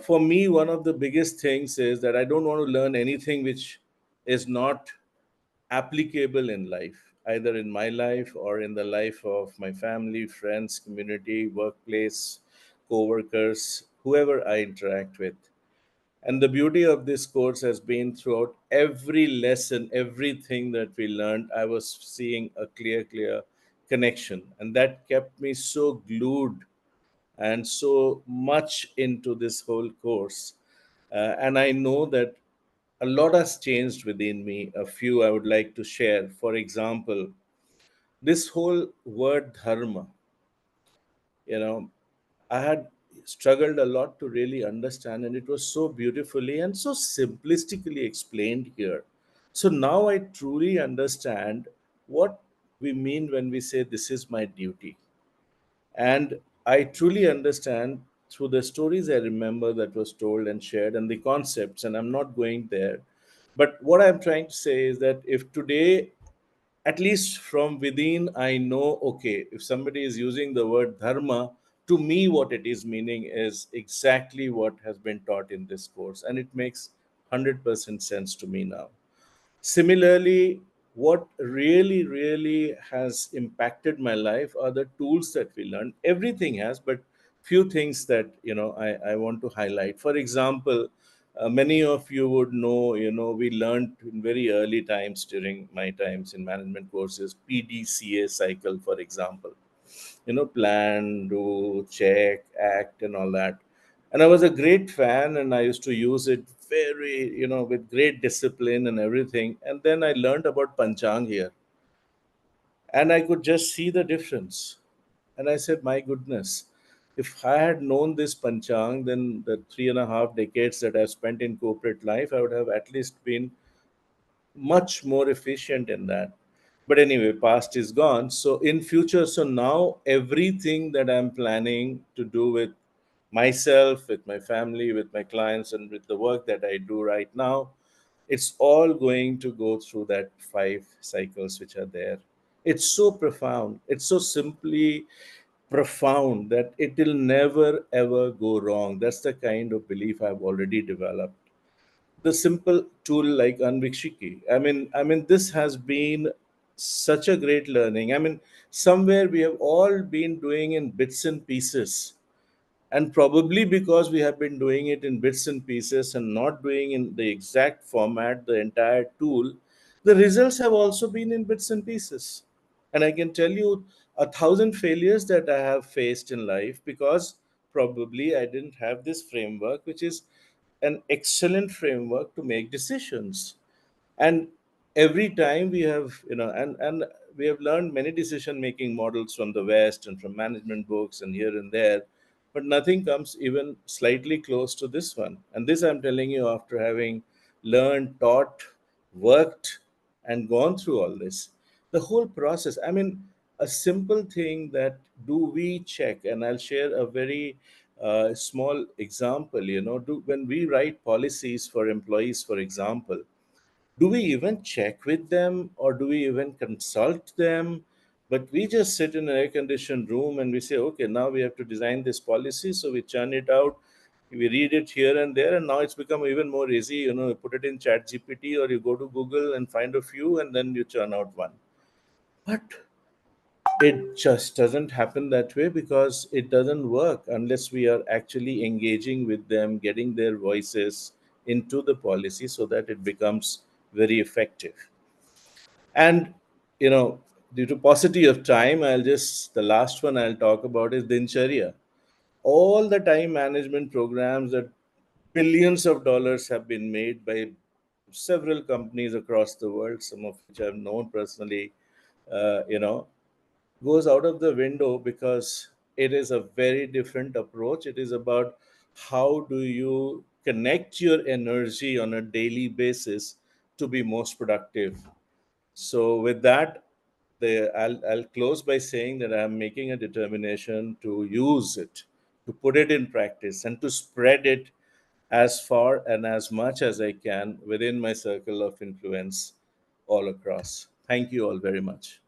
For me, one of the biggest things is that I don't want to learn anything which is not applicable in life, either in my life or in the life of my family, friends, community, workplace, co-workers, whoever I interact with. And the beauty of this course has been throughout every lesson, everything that we learned, I was seeing a clear connection. And that kept me so glued and so much into this whole course. And I know that a lot has changed within me. A few I would like to share. For example, this whole word dharma, you know, I had struggled a lot to really understand, and it was so beautifully and so simplistically explained here. So now I truly understand what we mean when we say this is my duty. And I truly understand through the stories I remember that was told and shared and the concepts, and I'm not going there. But what I'm trying to say is that if today, at least from within, I know, okay, if somebody is using the word dharma, to me, what it is meaning is exactly what has been taught in this course. And it makes 100% sense to me now. Similarly, what really has impacted my life are the tools that we learn. Everything has, but few things that I want to highlight. For example, many of you would know, we learned in very early times during my times in management courses, PDCA cycle, for example. Plan, do, check, act, and all that. And I was a great fan, and I used to use it very, with great discipline and everything. And then I learned about Panchang here, and I could just see the difference. And I said, my goodness, if I had known this Panchang, then the 3.5 decades that I've spent in corporate life, I would have at least been much more efficient in that. But anyway, past is gone. So in future, so now everything that I'm planning to do with myself, with my family, with my clients, and with the work that I do right now, it's all going to go through that 5 cycles which are there. It's so profound, it's so simply profound that it will never ever go wrong. That's the kind of belief I've already developed. The simple tool like Anvikshiki. I mean, this has been such a great learning. I mean, somewhere we have all been doing in bits and pieces, and probably because we have been doing it in bits and pieces and not doing in the exact format, the entire tool, the results have also been in bits and pieces. And I can tell you 1,000 failures that I have faced in life because probably I didn't have this framework, which is an excellent framework to make decisions. And every time we have, and we have learned many decision making models from the West and from management books and here and there, but nothing comes even slightly close to this one. And this I'm telling you after having learned, taught, worked, and gone through all this. The whole process, I mean, a simple thing that do we check, and I'll share a very small example. When we write policies for employees, for example, do we even check with them or do we even consult them? But we just sit in an air conditioned room and we say, okay, now we have to design this policy. So we churn it out, we read it here and there, and now it's become even more easy. You put it in Chat GPT or you go to Google and find a few and then you churn out one. But it just doesn't happen that way because it doesn't work unless we are actually engaging with them, getting their voices into the policy so that it becomes very effective. And you know due to paucity of time, the last one I'll talk about is dincharya. All the time management programs that billions of dollars have been made by several companies across the world, some of which I've known personally, uh, you know goes out of the window because it is a very different approach. It is about how do you connect your energy on a daily basis to be most productive. So with that, I'll close by saying that I'm making a determination to use it, to put it in practice, and to spread it as far and as much as I can within my circle of influence all across. Thank you all very much.